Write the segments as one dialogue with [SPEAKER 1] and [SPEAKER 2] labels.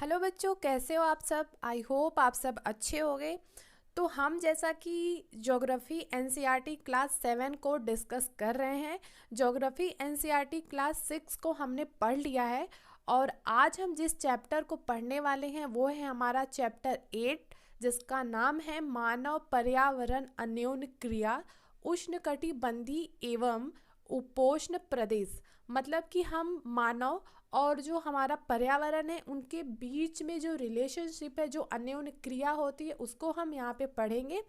[SPEAKER 1] Hello बच्चों, कैसे हो आप सब। आई होप आप सब अच्छे होंगे। तो हम जैसा कि ज्योग्राफी एनसीईआरटी क्लास 7 को डिस्कस कर रहे हैं। ज्योग्राफी एनसीईआरटी क्लास 6 को हमने पढ़ लिया है और आज हम जिस चैप्टर को पढ़ने वाले हैं वो है हमारा चैप्टर 8, जिसका नाम है मानव पर्यावरण अन्योन्य क्रिया उष्णकटिबंधीय एवं उपोष्ण प्रदेश। मतलब कि हम मानव और जो हमारा पर्यावरण है उनके बीच में जो रिलेशनशिप है, जो अन्योन्य क्रिया होती है, उसको हम यहाँ पे पढ़ेंगे।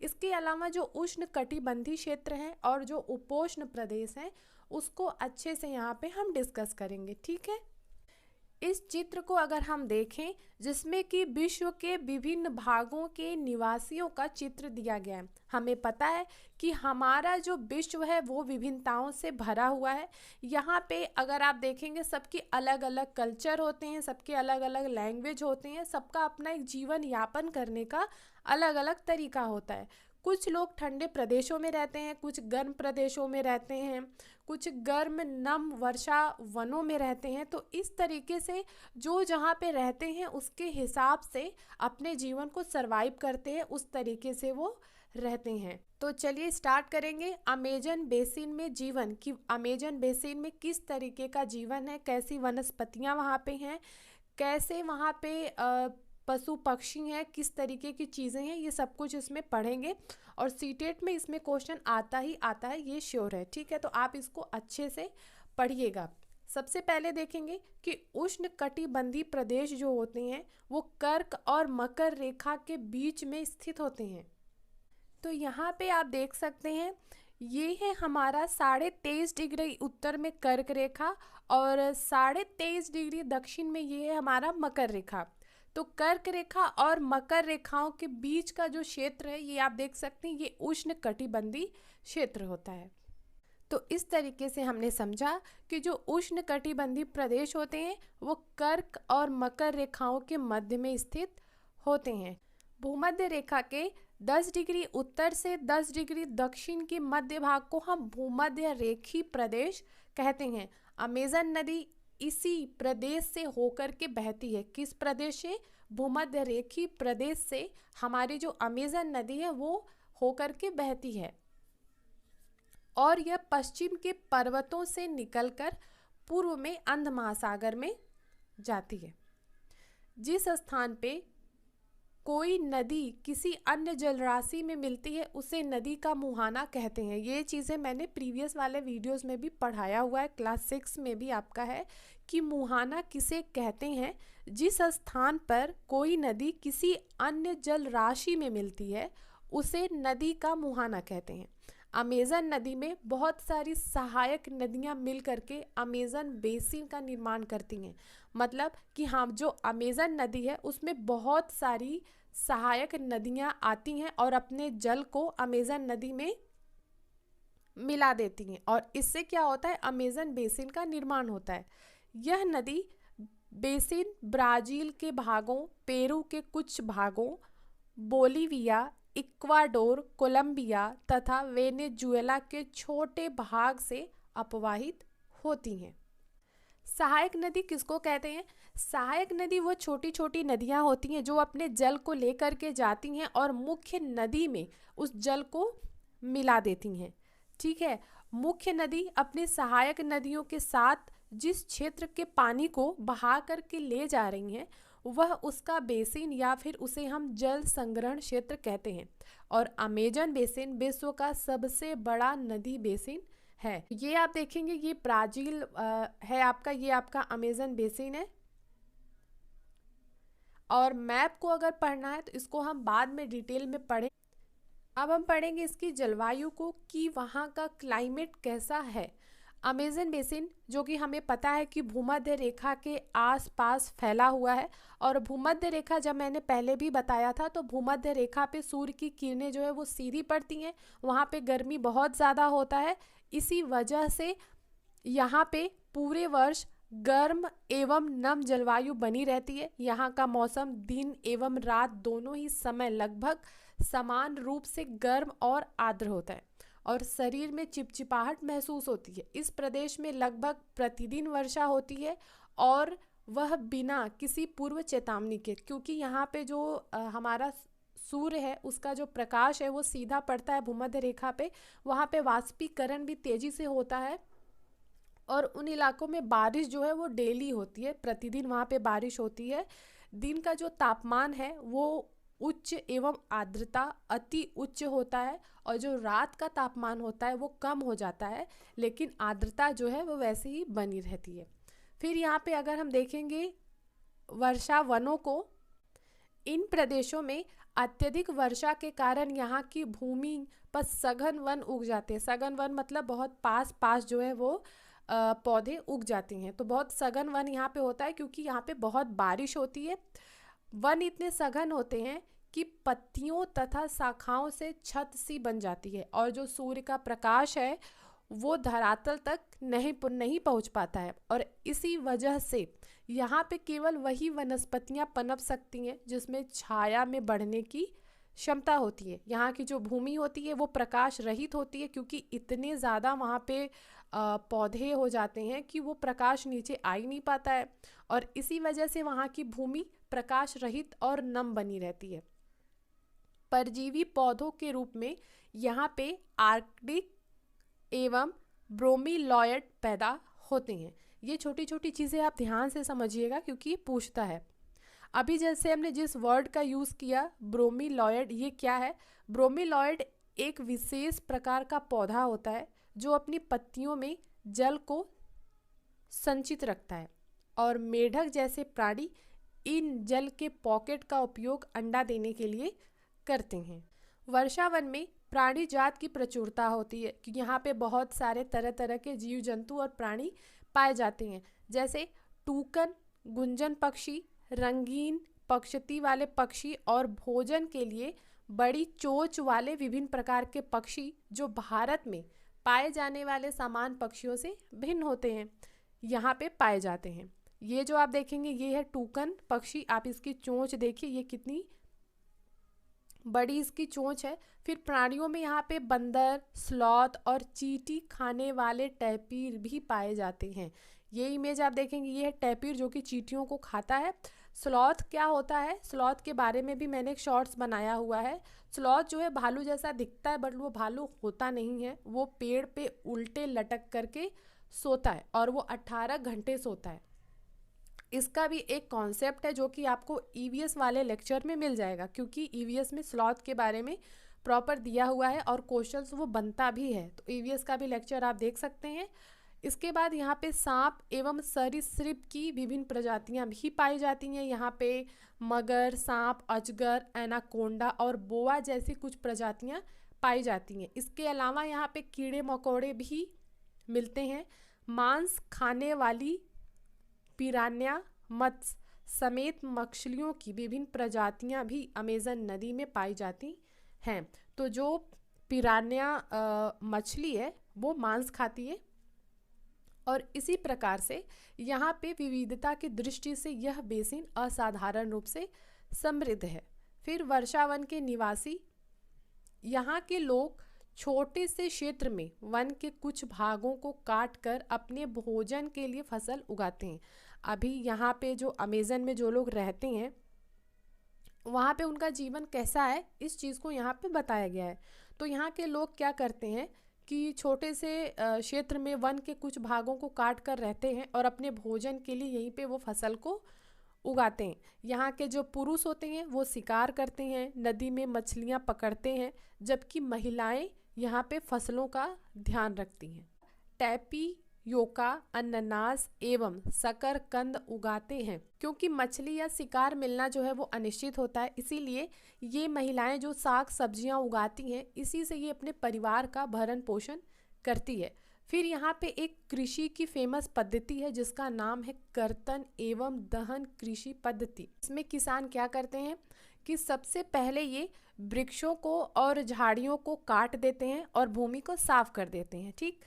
[SPEAKER 1] इसके अलावा जो उष्ण कटिबंधीय क्षेत्र हैं और जो उपोष्ण प्रदेश हैं उसको अच्छे से यहाँ पे हम डिस्कस करेंगे। ठीक है। इस चित्र को अगर हम देखें जिसमें कि विश्व के विभिन्न भागों के निवासियों का चित्र दिया गया है, हमें पता है कि हमारा जो विश्व है वो विभिन्नताओं से भरा हुआ है। यहाँ पे अगर आप देखेंगे सबके अलग अलग कल्चर होते हैं, सबके अलग अलग लैंग्वेज होते हैं, सबका अपना एक जीवन यापन करने का अलग अलग तरीका होता है। कुछ लोग ठंडे प्रदेशों में रहते हैं, कुछ गर्म प्रदेशों में रहते हैं, कुछ गर्म नम वर्षा वनों में रहते हैं। तो इस तरीके से जो जहाँ पे रहते हैं उसके हिसाब से अपने जीवन को सरवाइव करते हैं, उस तरीके से वो रहते हैं। तो चलिए स्टार्ट करेंगे। अमेजन बेसिन में जीवन कि अमेजन बेसिन में किस तरीके का जीवन है, कैसी वनस्पतियाँ वहाँ पे हैं, कैसे वहाँ पे पशु पक्षी हैं, किस तरीके की चीज़ें हैं, ये सब कुछ इसमें पढ़ेंगे। और सीटेट में इसमें क्वेश्चन आता ही आता है, ये श्योर है। ठीक है, तो आप इसको अच्छे से पढ़िएगा। सबसे पहले देखेंगे कि उष्ण कटिबंधीय प्रदेश जो होते हैं वो कर्क और मकर रेखा के बीच में स्थित होते हैं। तो यहाँ पे आप देख सकते हैं ये है हमारा 23.5 डिग्री उत्तर में कर्क रेखा और 23.5 डिग्री दक्षिण में ये है हमारा मकर रेखा। तो कर्क रेखा और मकर रेखाओं के बीच का जो क्षेत्र है ये आप देख सकते हैं, ये उष्ण कटिबंधीय क्षेत्र होता है। तो इस तरीके से हमने समझा कि जो उष्ण कटिबंधीय प्रदेश होते हैं वो कर्क और मकर रेखाओं के मध्य में स्थित होते हैं। भूमध्य रेखा के 10 डिग्री उत्तर से 10 डिग्री दक्षिण के मध्य भाग को हम भूमध्य रेखीय प्रदेश कहते हैं। अमेजन नदी इसी प्रदेश से होकर के बहती है। किस प्रदेश से? भूमध्य रेखीय प्रदेश से हमारी जो अमेजन नदी है वो होकर के बहती है और यह पश्चिम के पर्वतों से निकलकर पूर्व में अंध महासागर में जाती है। जिस स्थान पे कोई नदी किसी अन्य जलराशि में मिलती है उसे नदी का मुहाना कहते हैं। ये चीज़ें मैंने प्रीवियस वाले वीडियोस में भी पढ़ाया हुआ है, क्लास 6 में भी आपका है कि मुहाना किसे कहते हैं। जिस स्थान पर कोई नदी किसी अन्य जलराशि में मिलती है उसे नदी का मुहाना कहते हैं। अमेजन नदी में बहुत सारी सहायक नदियां मिल करके अमेजन बेसिन का निर्माण करती हैं। मतलब कि हम जो अमेजन नदी है उसमें बहुत सारी सहायक नदियां आती हैं और अपने जल को अमेजन नदी में मिला देती हैं और इससे क्या होता है, अमेजन बेसिन का निर्माण होता है। यह नदी बेसिन ब्राज़ील के भागों, पेरू के कुछ भागों, बोलीविया, इक्वाडोर, कोलंबिया तथा वेनेजुएला के छोटे भाग से अपवाहित होती हैं। सहायक नदी किसको कहते हैं? सहायक नदी वो छोटी छोटी नदियां होती हैं जो अपने जल को लेकर के जाती हैं और मुख्य नदी में उस जल को मिला देती हैं। ठीक है, मुख्य नदी अपने सहायक नदियों के साथ जिस क्षेत्र के पानी को बहा करके ले जा रही हैं वह उसका बेसिन या फिर उसे हम जल संग्रहण क्षेत्र कहते हैं। और अमेजन बेसिन विश्व का सबसे बड़ा नदी बेसिन है। ये आप देखेंगे ये ब्राज़ील है आपका, ये आपका अमेजन बेसिन है। और मैप को अगर पढ़ना है तो इसको हम बाद में डिटेल में पढ़ें। अब हम पढ़ेंगे इसकी जलवायु को कि वहाँ का क्लाइमेट कैसा है। अमेजन बेसिन जो कि हमें पता है कि भूमध्य रेखा के आसपास फैला हुआ है और भूमध्य रेखा जब मैंने पहले भी बताया था तो भूमध्य रेखा पे सूर्य की किरणें जो है वो सीधी पड़ती हैं, वहाँ पे गर्मी बहुत ज़्यादा होता है। इसी वजह से यहाँ पे पूरे वर्ष गर्म एवं नम जलवायु बनी रहती है। यहाँ का मौसम दिन एवं रात दोनों ही समय लगभग समान रूप से गर्म और आर्द्र होता है और शरीर में चिपचिपाहट महसूस होती है। इस प्रदेश में लगभग प्रतिदिन वर्षा होती है और वह बिना किसी पूर्व चेतावनी के, क्योंकि यहाँ पे जो हमारा सूर्य है उसका जो प्रकाश है वो सीधा पड़ता है भूमध्य रेखा पे, वहाँ पे वाष्पीकरण भी तेजी से होता है और उन इलाकों में बारिश जो है वो डेली होती है, प्रतिदिन वहाँ पे बारिश होती है। दिन का जो तापमान है वो उच्च एवं आर्द्रता अति उच्च होता है और जो रात का तापमान होता है वो कम हो जाता है, लेकिन आर्द्रता जो है वो वैसे ही बनी रहती है। फिर यहाँ पे अगर हम देखेंगे वर्षा वनों को, इन प्रदेशों में अत्यधिक वर्षा के कारण यहाँ की भूमि पर सघन वन उग जाते हैं। सघन वन मतलब बहुत पास पास जो है वो पौधे उग जाते हैं, तो बहुत सघन वन यहाँ पे होता है क्योंकि यहाँ पे बहुत बारिश होती है। वन इतने सघन होते हैं कि पत्तियों तथा शाखाओं से छत सी बन जाती है और जो सूर्य का प्रकाश है वो धरातल तक नहीं पहुँच पाता है और इसी वजह से यहाँ पे केवल वही वनस्पतियाँ पनप सकती हैं जिसमें छाया में बढ़ने की क्षमता होती है। यहाँ की जो भूमि होती है वो प्रकाश रहित होती है क्योंकि इतने ज़्यादा वहाँ पे पौधे हो जाते हैं कि वो प्रकाश नीचे आ ही नहीं पाता है और इसी वजह से वहाँ की भूमि प्रकाश रहित और नम बनी रहती है। परजीवी पौधों के रूप में यहाँ पे आर्कटिक एवं ब्रोमीलॉयड पैदा होते हैं। ये छोटी छोटी चीज़ें आप ध्यान से समझिएगा क्योंकि ये पूछता है। अभी जैसे हमने जिस वर्ड का यूज़ किया ब्रोमीलॉयड, ये क्या है? ब्रोमीलॉयड एक विशेष प्रकार का पौधा होता है जो अपनी पत्तियों में जल को संचित रखता है और मेढक जैसे प्राणी इन जल के पॉकेट का उपयोग अंडा देने के लिए करते हैं। वर्षावन में प्राणी जात की प्रचुरता होती है कि यहाँ पे बहुत सारे तरह तरह के जीव जंतु और प्राणी पाए जाते हैं, जैसे टूकन, गुंजन पक्षी, रंगीन पक्षती वाले पक्षी और भोजन के लिए बड़ी चोंच वाले विभिन्न प्रकार के पक्षी जो भारत में पाए जाने वाले सामान्य पक्षियों से भिन्न होते हैं, यहाँ पे पाए जाते हैं। ये जो आप देखेंगे ये है टूकन पक्षी, आप इसकी चोंच देखिए ये कितनी बड़ी इसकी चोंच है। फिर प्राणियों में यहाँ पे बंदर, स्लॉथ और चींटी खाने वाले टैपीर भी पाए जाते हैं। ये इमेज आप देखेंगे ये है टैपीर जो कि चींटियों को खाता है। स्लॉथ क्या होता है? स्लॉथ के बारे में भी मैंने एक शॉर्ट्स बनाया हुआ है। स्लॉथ जो है भालू जैसा दिखता है बट वो भालू होता नहीं है, वो पेड़ पे उल्टे लटक करके सोता है और वो 18 घंटे सोता है। इसका भी एक कॉन्सेप्ट है जो कि आपको ईवीएस वाले लेक्चर में मिल जाएगा क्योंकि ईवीएस में स्लॉथ के बारे में प्रॉपर दिया हुआ है और क्वेश्चंस वो बनता भी है, तो ईवीएस का भी लेक्चर आप देख सकते हैं। इसके बाद यहाँ पे सांप एवं सरीसृप की विभिन्न प्रजातियाँ भी पाई जाती हैं। यहाँ पे मगर, सांप, अजगर, एनाकोंडा और बोआ जैसी कुछ प्रजातियाँ पाई जाती हैं। इसके अलावा यहाँ पे कीड़े मकोड़े भी मिलते हैं। मांस खाने वाली पिरान्या, मत्स्य समेत मछलियों की विभिन्न प्रजातियां भी अमेज़न नदी में पाई जाती हैं। तो जो पिरान्या मछली है वो मांस खाती है और इसी प्रकार से यहाँ पे विविधता की दृष्टि से यह बेसिन असाधारण रूप से समृद्ध है। फिर वर्षावन के निवासी, यहाँ के लोग छोटे से क्षेत्र में वन के कुछ भागों को काट कर अपने भोजन के लिए फसल उगाते हैं। अभी यहाँ पे जो अमेज़न में जो लोग रहते हैं वहाँ पे उनका जीवन कैसा है इस चीज़ को यहाँ पे बताया गया है। तो यहाँ के लोग क्या करते हैं कि छोटे से क्षेत्र में वन के कुछ भागों को काट कर रहते हैं और अपने भोजन के लिए यहीं पे वो फसल को उगाते हैं। यहाँ के जो पुरुष होते हैं वो शिकार करते हैं, नदी में मछलियाँ पकड़ते हैं, जबकि महिलाएं यहाँ पे फसलों का ध्यान रखती हैं। टैपी योका अनानास एवं शकरकंद उगाते हैं। क्योंकि मछली या शिकार मिलना जो है वो अनिश्चित होता है, इसीलिए ये महिलाएं जो साग सब्जियां उगाती हैं इसी से ये अपने परिवार का भरण पोषण करती है। फिर यहाँ पे एक कृषि की फेमस पद्धति है जिसका नाम है कर्तन एवं दहन कृषि पद्धति। इसमें किसान क्या करते हैं कि सबसे पहले ये वृक्षों को और झाड़ियों को काट देते हैं और भूमि को साफ कर देते हैं, ठीक।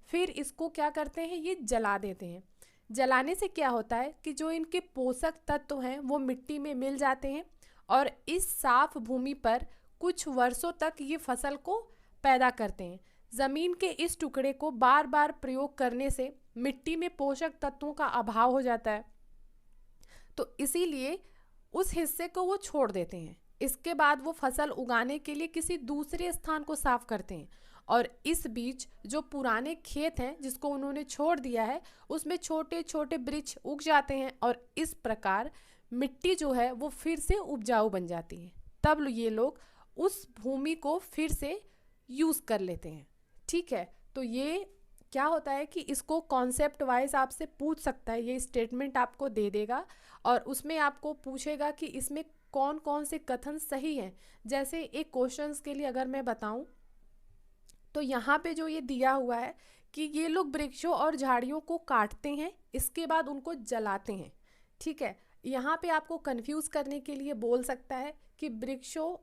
[SPEAKER 1] फिर इसको क्या करते हैं, ये जला देते हैं। जलाने से क्या होता है कि जो इनके पोषक तत्व हैं वो मिट्टी में मिल जाते हैं और इस साफ भूमि पर कुछ वर्षों तक ये फसल को पैदा करते हैं। ज़मीन के इस टुकड़े को बार बार प्रयोग करने से मिट्टी में पोषक तत्वों का अभाव हो जाता है तो इसीलिए उस हिस्से को वो छोड़ देते हैं। इसके बाद वो फसल उगाने के लिए किसी दूसरे स्थान को साफ करते हैं और इस बीच जो पुराने खेत हैं जिसको उन्होंने छोड़ दिया है उसमें छोटे छोटे वृक्ष उग जाते हैं और इस प्रकार मिट्टी जो है वो फिर से उपजाऊ बन जाती है। तब ये लोग उस भूमि को फिर से यूज़ कर लेते हैं। ठीक है, तो ये क्या होता है कि इसको कॉन्सेप्ट वाइज आपसे पूछ सकता है, ये स्टेटमेंट आपको दे देगा और उसमें आपको पूछेगा कि इसमें कौन कौन से कथन सही हैं। जैसे एक क्वेश्चंस के लिए अगर मैं बताऊं तो यहाँ पे जो ये दिया हुआ है कि ये लोग वृक्षों और झाड़ियों को काटते हैं, इसके बाद उनको जलाते हैं। ठीक है, यहाँ पे आपको कंफ्यूज करने के लिए बोल सकता है कि वृक्षों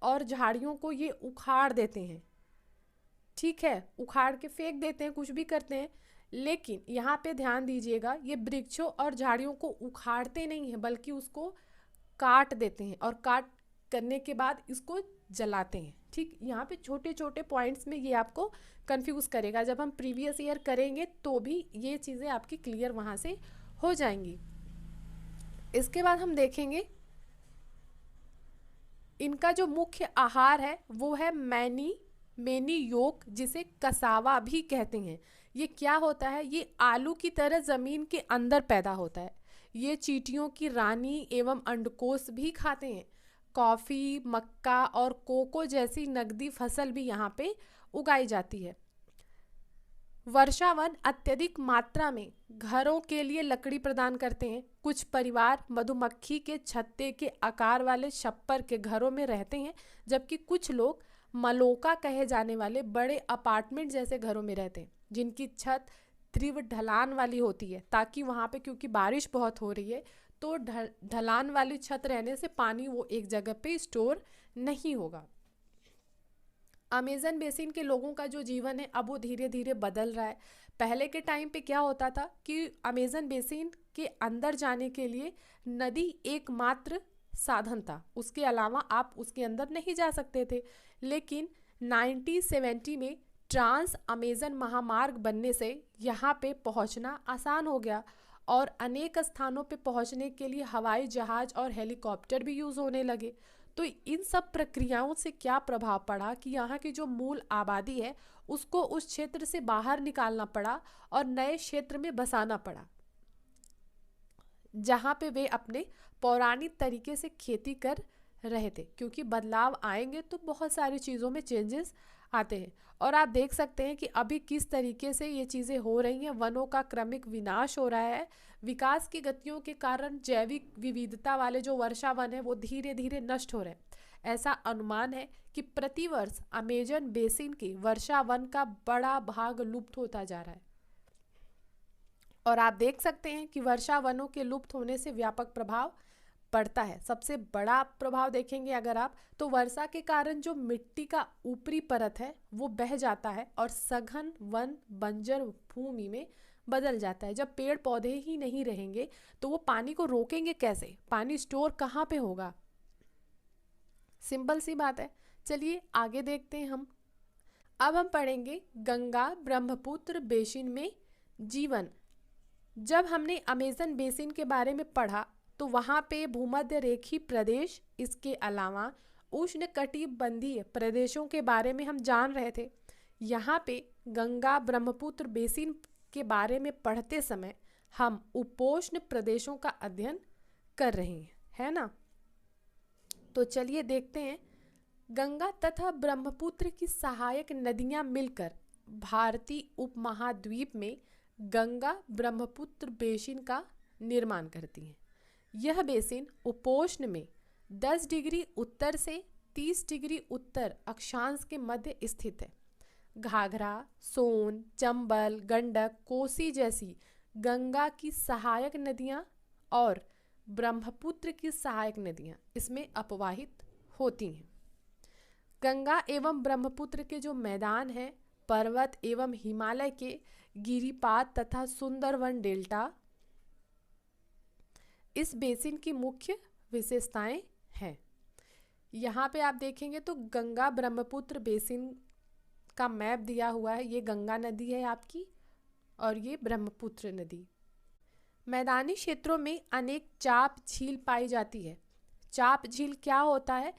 [SPEAKER 1] और झाड़ियों को ये उखाड़ देते हैं। ठीक है, उखाड़ के फेंक देते हैं, कुछ भी करते हैं, लेकिन यहाँ पे ध्यान दीजिएगा ये वृक्षों और झाड़ियों को उखाड़ते नहीं हैं बल्कि उसको काट देते हैं और काट करने के बाद इसको जलाते हैं। ठीक, यहाँ पे छोटे छोटे पॉइंट्स में ये आपको कंफ्यूज करेगा। जब हम प्रीवियस ईयर करेंगे तो भी ये चीज़ें आपकी क्लियर वहाँ से हो जाएंगी। इसके बाद हम देखेंगे इनका जो मुख्य आहार है वो है मैनी योक, जिसे कसावा भी कहते हैं। ये क्या होता है, ये आलू की तरह ज़मीन के अंदर पैदा होता है। ये चींटियों की रानी एवं अंडकोष भी खाते हैं। कॉफ़ी, मक्का और कोको जैसी नकदी फसल भी यहाँ पे उगाई जाती है। वर्षावन अत्यधिक मात्रा में घरों के लिए लकड़ी प्रदान करते हैं। कुछ परिवार मधुमक्खी के छत्ते के आकार वाले छप्पर के घरों में रहते हैं, जबकि कुछ लोग मलोका कहे जाने वाले बड़े अपार्टमेंट जैसे घरों में रहते हैं जिनकी छत तीव्र ढलान वाली होती है, ताकि वहाँ पे क्योंकि बारिश बहुत हो रही है तो ढलान वाली छत रहने से पानी वो एक जगह पे स्टोर नहीं होगा। अमेज़न बेसिन के लोगों का जो जीवन है अब वो धीरे धीरे बदल रहा है। पहले के टाइम पे क्या होता था कि अमेज़न बेसिन के अंदर जाने के लिए नदी एकमात्र साधन था, उसके अलावा आप उसके अंदर नहीं जा सकते थे। लेकिन 1970 में ट्रांस अमेज़न महामार्ग बनने से यहाँ पे पहुँचना आसान हो गया और अनेक स्थानों पे पहुँचने के लिए हवाई जहाज़ और हेलीकॉप्टर भी यूज़ होने लगे। तो इन सब प्रक्रियाओं से क्या प्रभाव पड़ा कि यहाँ की जो मूल आबादी है उसको उस क्षेत्र से बाहर निकालना पड़ा और नए क्षेत्र में बसाना पड़ा, जहाँ पे वे अपने पौराणिक तरीके से खेती कर रहे थे। क्योंकि बदलाव आएंगे तो बहुत सारी चीज़ों में चेंजेस आते हैं और आप देख सकते हैं कि अभी किस तरीके से ये चीज़ें हो रही हैं। वनों का क्रमिक विनाश हो रहा है। विकास की गतियों के कारण जैविक विविधता वाले जो वर्षा वन है वो धीरे धीरे नष्ट हो रहे हैं। ऐसा अनुमान है कि प्रतिवर्ष अमेजन बेसिन की वर्षा वन का बड़ा भाग लुप्त होता जा रहा है और आप देख सकते हैं कि वर्षा वनों के लुप्त होने से व्यापक प्रभाव पड़ता है। सबसे बड़ा प्रभाव देखेंगे अगर आप तो वर्षा के कारण जो मिट्टी का ऊपरी परत है वो बह जाता है और सघन वन बंजर भूमि में बदल जाता है। जब पेड़ पौधे ही नहीं रहेंगे तो वो पानी को रोकेंगे कैसे, पानी स्टोर कहाँ पे होगा। सिंपल सी बात है। चलिए आगे देखते हैं हम। अब हम पढ़ेंगे गंगा ब्रह्मपुत्र बेसिन में जीवन। जब हमने अमेज़न बेसिन के बारे में पढ़ा तो वहाँ पे भूमध्य रेखीय प्रदेश, इसके अलावा उष्णकटिबंधीय प्रदेशों के बारे में हम जान रहे थे। यहाँ पे गंगा ब्रह्मपुत्र बेसिन के बारे में पढ़ते समय हम उपोष्ण प्रदेशों का अध्ययन कर रहे हैं, है ना। तो चलिए देखते हैं। गंगा तथा ब्रह्मपुत्र की सहायक नदियाँ मिलकर भारतीय उपमहाद्वीप में गंगा ब्रह्मपुत्र बेसिन का निर्माण करती हैं। यह बेसिन उपोष्ण में 10 डिग्री उत्तर से 30 डिग्री उत्तर अक्षांश के मध्य स्थित है। घाघरा, सोन, चंबल, गंडक, कोसी जैसी गंगा की सहायक नदियाँ और ब्रह्मपुत्र की सहायक नदियाँ इसमें अपवाहित होती हैं। गंगा एवं ब्रह्मपुत्र के जो मैदान हैं, पर्वत एवं हिमालय के गिरिपात तथा सुंदरवन डेल्टा इस बेसिन की मुख्य विशेषताएं हैं। यहाँ पे आप देखेंगे तो गंगा ब्रह्मपुत्र बेसिन का मैप दिया हुआ है। ये गंगा नदी है आपकी और ये ब्रह्मपुत्र नदी। मैदानी क्षेत्रों में अनेक चाप झील पाई जाती है। चाप झील क्या होता है,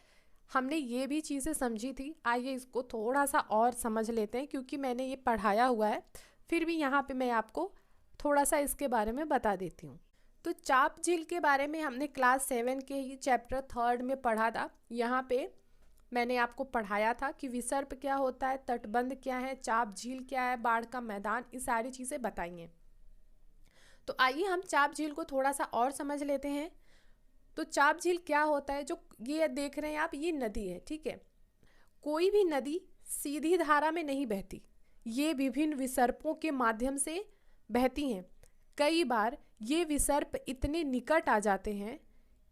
[SPEAKER 1] हमने ये भी चीज़ें समझी थी, आइए इसको थोड़ा सा और समझ लेते हैं क्योंकि मैंने ये पढ़ाया हुआ है, फिर भी यहाँ पे मैं आपको थोड़ा सा इसके बारे में बता देती हूँ। तो चाप झील के बारे में हमने क्लास 7 के ही चैप्टर 3 में पढ़ा था। यहाँ पे मैंने आपको पढ़ाया था कि विसर्प क्या होता है, तटबंध क्या है, चाप झील क्या है, बाढ़ का मैदान, ये सारी चीज़ें बताइए। तो आइए हम चाप झील को थोड़ा सा और समझ लेते हैं। तो चाप झील क्या होता है, जो ये देख रहे हैं आप, ये नदी है, ठीक है। कोई भी नदी सीधी धारा में नहीं बहती, ये विभिन्न विसर्पों के माध्यम से बहती हैं। कई बार ये विसर्प इतने निकट आ जाते हैं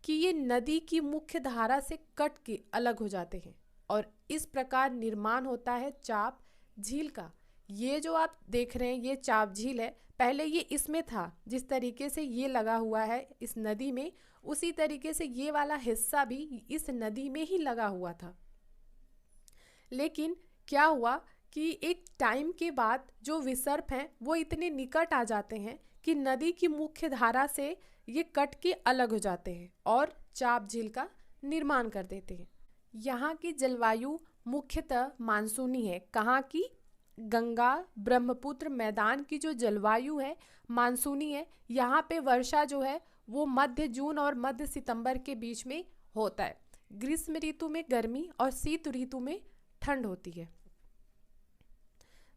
[SPEAKER 1] कि ये नदी की मुख्य धारा से कट के अलग हो जाते हैं और इस प्रकार निर्माण होता है चाप झील का। ये जो आप देख रहे हैं ये चाप झील है, पहले ये इसमें था, जिस तरीके से ये लगा हुआ है इस नदी में, उसी तरीके से ये वाला हिस्सा भी इस नदी में ही लगा हुआ था। लेकिन क्या हुआ कि एक टाइम के बाद जो विसर्प हैं वो इतने निकट आ जाते हैं कि नदी की मुख्य धारा से ये कट के अलग हो जाते हैं और चाप झील का निर्माण कर देते हैं। यहाँ की जलवायु मुख्यतः मानसूनी है। कहाँ की? गंगा ब्रह्मपुत्र मैदान की जो जलवायु है मानसूनी है। यहाँ पे वर्षा जो है वो मध्य जून और मध्य सितंबर के बीच में होता है। ग्रीष्म ऋतु में गर्मी और शीत ऋतु में ठंड होती है।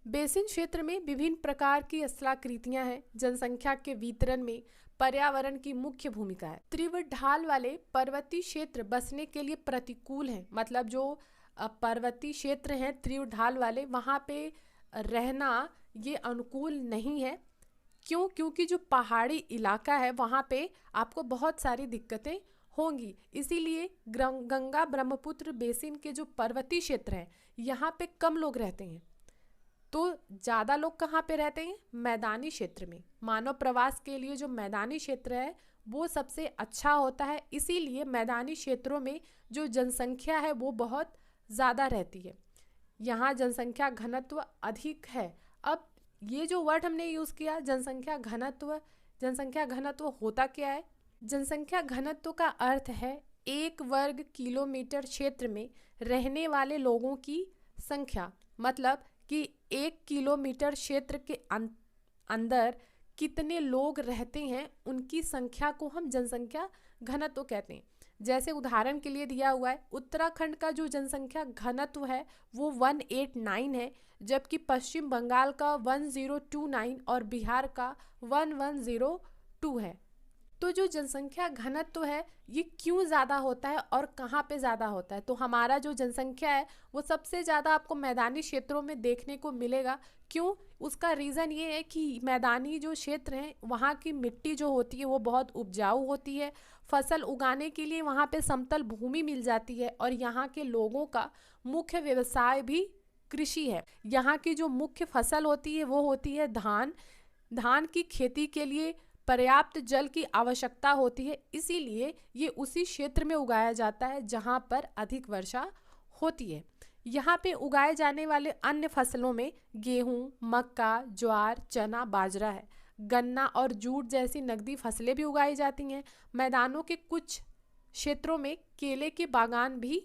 [SPEAKER 1] बेसिन क्षेत्र में विभिन्न प्रकार की स्थलाकृतियां हैं। जनसंख्या के वितरण में पर्यावरण की मुख्य भूमिका है। तीव्र ढाल वाले पर्वतीय क्षेत्र बसने के लिए प्रतिकूल हैं। मतलब जो पर्वतीय क्षेत्र हैं तीव्र ढाल वाले, वहाँ पे रहना ये अनुकूल नहीं है। क्यों? क्योंकि जो पहाड़ी इलाका है वहाँ पे आपको बहुत सारी दिक्कतें होंगी। इसीलिए गंगा ब्रह्मपुत्र बेसिन के जो पर्वतीय क्षेत्र हैं यहाँ पे कम लोग रहते हैं। तो ज़्यादा लोग कहाँ पे रहते हैं? मैदानी क्षेत्र में। मानव प्रवास के लिए जो मैदानी क्षेत्र है वो सबसे अच्छा होता है, इसीलिए मैदानी क्षेत्रों में जो जनसंख्या है वो बहुत ज़्यादा रहती है। यहाँ जनसंख्या घनत्व अधिक है। अब ये जो वर्ड हमने यूज़ किया जनसंख्या घनत्व, जनसंख्या घनत्व होता क्या है? जनसंख्या घनत्व का अर्थ है 1 वर्ग किलोमीटर क्षेत्र में रहने वाले लोगों की संख्या। मतलब कि 1 किलोमीटर क्षेत्र के अंदर कितने लोग रहते हैं उनकी संख्या को हम जनसंख्या घनत्व कहते हैं। जैसे उदाहरण के लिए दिया हुआ है, उत्तराखंड का जो जनसंख्या घनत्व है वो 189 है, जबकि पश्चिम बंगाल का 1029 और बिहार का 1102 है। तो जो जनसंख्या घनत्व है ये क्यों ज़्यादा होता है और कहाँ पे ज़्यादा होता है? तो हमारा जो जनसंख्या है वो सबसे ज़्यादा आपको मैदानी क्षेत्रों में देखने को मिलेगा। क्यों? उसका रीज़न ये है कि मैदानी जो क्षेत्र हैं वहाँ की मिट्टी जो होती है वो बहुत उपजाऊ होती है। फसल उगाने के लिए वहाँ पे समतल भूमि मिल जाती है और यहाँ के लोगों का मुख्य व्यवसाय भी कृषि है। यहाँ की जो मुख्य फसल होती है वो होती है धान। धान की खेती के लिए पर्याप्त जल की आवश्यकता होती है, इसीलिए ये उसी क्षेत्र में उगाया जाता है जहाँ पर अधिक वर्षा होती है। यहाँ पे उगाए जाने वाले अन्य फसलों में गेहूँ, मक्का, ज्वार, चना, बाजरा है। गन्ना और जूट जैसी नकदी फसलें भी उगाई जाती हैं। मैदानों के कुछ क्षेत्रों में केले के बागान भी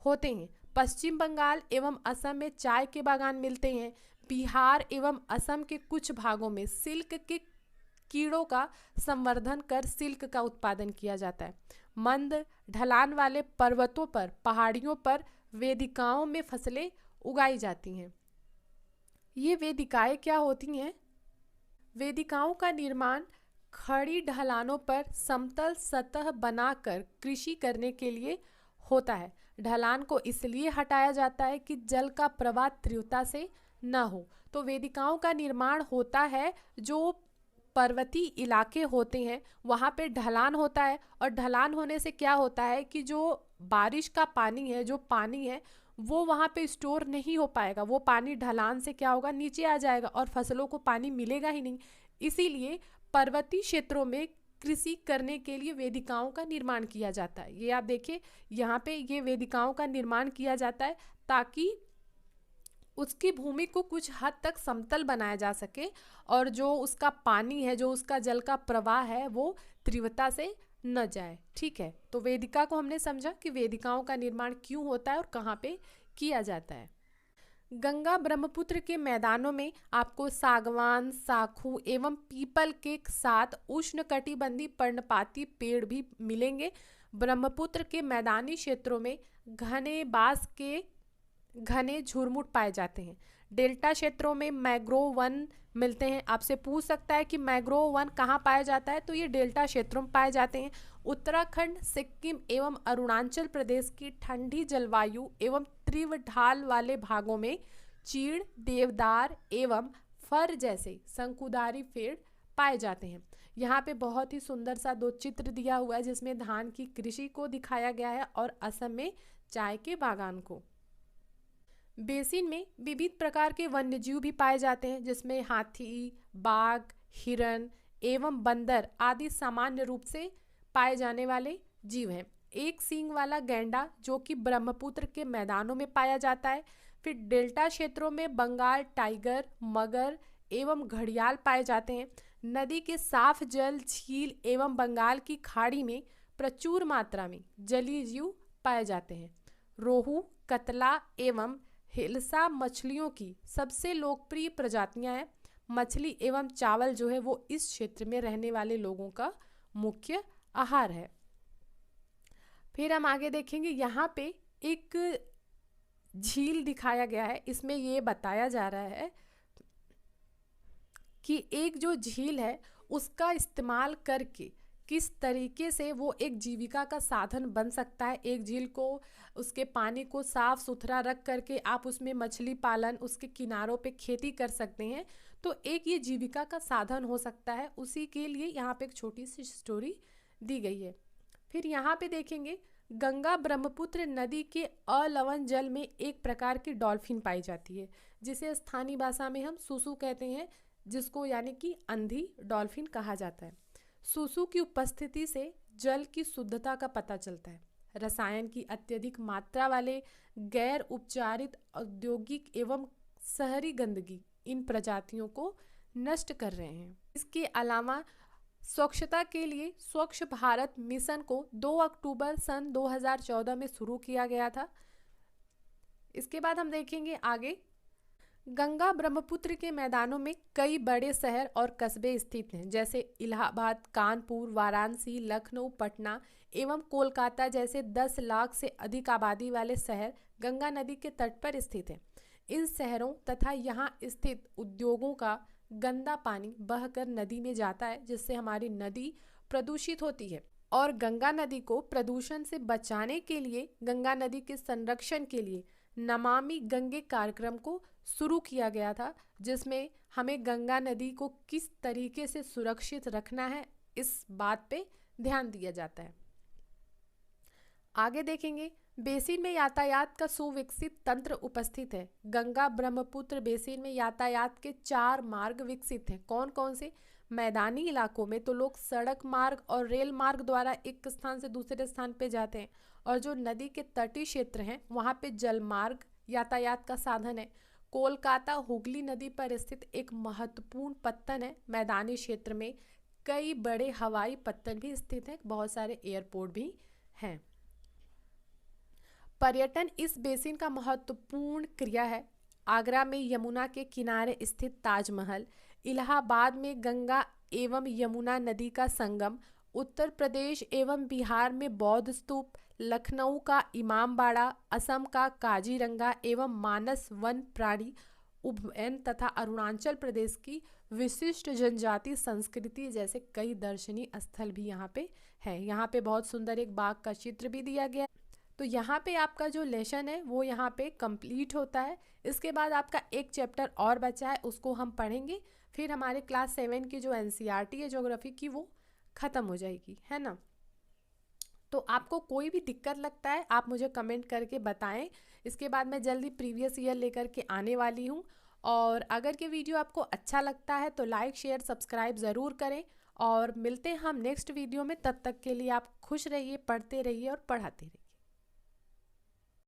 [SPEAKER 1] होते हैं। पश्चिम बंगाल एवं असम में चाय के बागान मिलते हैं। बिहार एवं असम के कुछ भागों में सिल्क के कीड़ों का संवर्धन कर सिल्क का उत्पादन किया जाता है। मंद ढलान वाले पर्वतों पर, पहाड़ियों पर वेदिकाओं में फसलें उगाई जाती हैं। ये वेदिकाएं क्या होती हैं? वेदिकाओं का निर्माण खड़ी ढलानों पर समतल सतह बनाकर कृषि करने के लिए होता है। ढलान को इसलिए हटाया जाता है कि जल का प्रवाह तीव्रता से न हो। तो वेदिकाओं का निर्माण होता है, जो पर्वतीय इलाके होते हैं वहाँ पे ढलान होता है और ढलान होने से क्या होता है कि जो बारिश का पानी है, जो पानी है वो वहाँ पे स्टोर नहीं हो पाएगा। वो पानी ढलान से क्या होगा, नीचे आ जाएगा और फसलों को पानी मिलेगा ही नहीं। इसीलिए पर्वतीय क्षेत्रों में कृषि करने के लिए वेदिकाओं का निर्माण किया जाता है। ये आप देखिए यहाँ पे ये वेदिकाओं का निर्माण किया जाता है ताकि उसकी भूमि को कुछ हद तक समतल बनाया जा सके और जो उसका पानी है, जो उसका जल का प्रवाह है, वो तीव्रता से न जाए। ठीक है, तो वेदिका को हमने समझा कि वेदिकाओं का निर्माण क्यों होता है और कहाँ पे किया जाता है। गंगा ब्रह्मपुत्र के मैदानों में आपको सागवान, साखू एवं पीपल के साथ उष्णकटिबंधीय पर्णपाती पेड़ भी मिलेंगे। ब्रह्मपुत्र के मैदानी क्षेत्रों में घने बांस के घने झुरमुट पाए जाते हैं। डेल्टा क्षेत्रों में मैंग्रोव वन मिलते हैं। आपसे पूछ सकता है कि मैंग्रोव वन कहाँ पाया जाता है, तो ये डेल्टा क्षेत्रों में पाए जाते हैं। उत्तराखंड, सिक्किम एवं अरुणाचल प्रदेश की ठंडी जलवायु एवं तीव्र ढाल वाले भागों में चीड़, देवदार एवं फर जैसे शंकुधारी पेड़ पाए जाते हैं। यहाँ पे बहुत ही सुंदर सा 2 चित्र दिया हुआ है जिसमें धान की कृषि को दिखाया गया है और असम में चाय के बागान को। बेसिन में विविध प्रकार के वन्यजीव भी पाए जाते हैं जिसमें हाथी, बाघ, हिरन एवं बंदर आदि सामान्य रूप से पाए जाने वाले जीव हैं। एक सींग वाला गैंडा जो कि ब्रह्मपुत्र के मैदानों में पाया जाता है। फिर डेल्टा क्षेत्रों में बंगाल टाइगर, मगर एवं घड़ियाल पाए जाते हैं। नदी के साफ जल, झील एवं बंगाल की खाड़ी में प्रचुर मात्रा में जलीय जीव पाए जाते हैं। रोहू, कतला एवं हिल्सा मछलियों की सबसे लोकप्रिय प्रजातियां हैं। मछली एवं चावल जो है वो इस क्षेत्र में रहने वाले लोगों का मुख्य आहार है। फिर हम आगे देखेंगे, यहाँ पे एक झील दिखाया गया है। इसमें ये बताया जा रहा है कि एक जो झील है उसका इस्तेमाल करके किस तरीके से वो एक जीविका का साधन बन सकता है। एक झील को, उसके पानी को साफ सुथरा रख करके आप उसमें मछली पालन, उसके किनारों पे खेती कर सकते हैं, तो एक ये जीविका का साधन हो सकता है। उसी के लिए यहाँ पे एक छोटी सी स्टोरी दी गई है। फिर यहाँ पे देखेंगे, गंगा ब्रह्मपुत्र नदी के अलवण जल में एक प्रकार की डॉल्फिन पाई जाती है जिसे स्थानीय भाषा में हम सुसु कहते हैं, जिसको यानी कि अंधी डॉल्फिन कहा जाता है। सुसु की उपस्थिति से जल की शुद्धता का पता चलता है। रसायन की अत्यधिक मात्रा वाले गैर उपचारित औद्योगिक एवं शहरी गंदगी इन प्रजातियों को नष्ट कर रहे हैं। इसके अलावा स्वच्छता के लिए स्वच्छ भारत मिशन को 2 अक्टूबर सन 2014 में शुरू किया गया था। इसके बाद हम देखेंगे आगे, गंगा ब्रह्मपुत्र के मैदानों में कई बड़े शहर और कस्बे स्थित हैं, जैसे इलाहाबाद, कानपुर, वाराणसी, लखनऊ, पटना एवं कोलकाता जैसे 10 लाख से अधिक आबादी वाले शहर गंगा नदी के तट पर स्थित हैं। इन शहरों तथा यहाँ स्थित उद्योगों का गंदा पानी बहकर नदी में जाता है, जिससे हमारी नदी प्रदूषित होती है। और गंगा नदी को प्रदूषण से बचाने के लिए, गंगा नदी के संरक्षण के लिए नमामि गंगे कार्यक्रम को शुरू किया गया था, जिसमें हमें गंगा नदी को किस तरीके से सुरक्षित रखना है इस बात पे ध्यान दिया जाता है। आगे देखेंगे, बेसिन में यातायात का सुविकसित तंत्र उपस्थित है। गंगा ब्रह्मपुत्र बेसिन में यातायात के 4 मार्ग विकसित हैं। कौन कौन से? मैदानी इलाकों में तो लोग सड़क मार्ग और रेल मार्ग द्वारा एक स्थान से दूसरे स्थान पे जाते हैं, और जो नदी के तटीय क्षेत्र हैं वहाँ पे जल मार्ग यातायात का साधन है। कोलकाता हुगली नदी पर स्थित एक महत्वपूर्ण पत्तन है। मैदानी क्षेत्र में कई बड़े हवाई पत्तन भी स्थित हैं, बहुत सारे एयरपोर्ट भी हैं। पर्यटन इस बेसिन का महत्वपूर्ण क्रिया है। आगरा में यमुना के किनारे स्थित ताजमहल, इलाहाबाद में गंगा एवं यमुना नदी का संगम, उत्तर प्रदेश एवं बिहार में बौद्ध स्तूप, लखनऊ का इमामबाड़ा, असम का काजीरंगा एवं मानस वन प्राणी उद्यान तथा अरुणाचल प्रदेश की विशिष्ट जनजाति संस्कृति जैसे कई दर्शनीय स्थल भी यहाँ पे है। यहाँ पे बहुत सुंदर एक बाग का चित्र भी दिया गया। तो यहाँ पे आपका जो लेसन है वो यहाँ पे कंप्लीट होता है। इसके बाद आपका एक चैप्टर और बचा है, उसको हम पढ़ेंगे, फिर हमारे क्लास 7 की जो एनसीईआरटी है ज्योग्राफी की वो ख़त्म हो जाएगी, है ना। तो आपको कोई भी दिक्कत लगता है आप मुझे कमेंट करके बताएं। इसके बाद मैं जल्दी प्रीवियस ईयर लेकर के आने वाली हूँ। और अगर ये वीडियो आपको अच्छा लगता है तो लाइक शेयर सब्सक्राइब ज़रूर करें, और मिलते हैं हम नेक्स्ट वीडियो में। तब तक के लिए आप खुश रहिए, पढ़ते रहिए और पढ़ाते रहिए।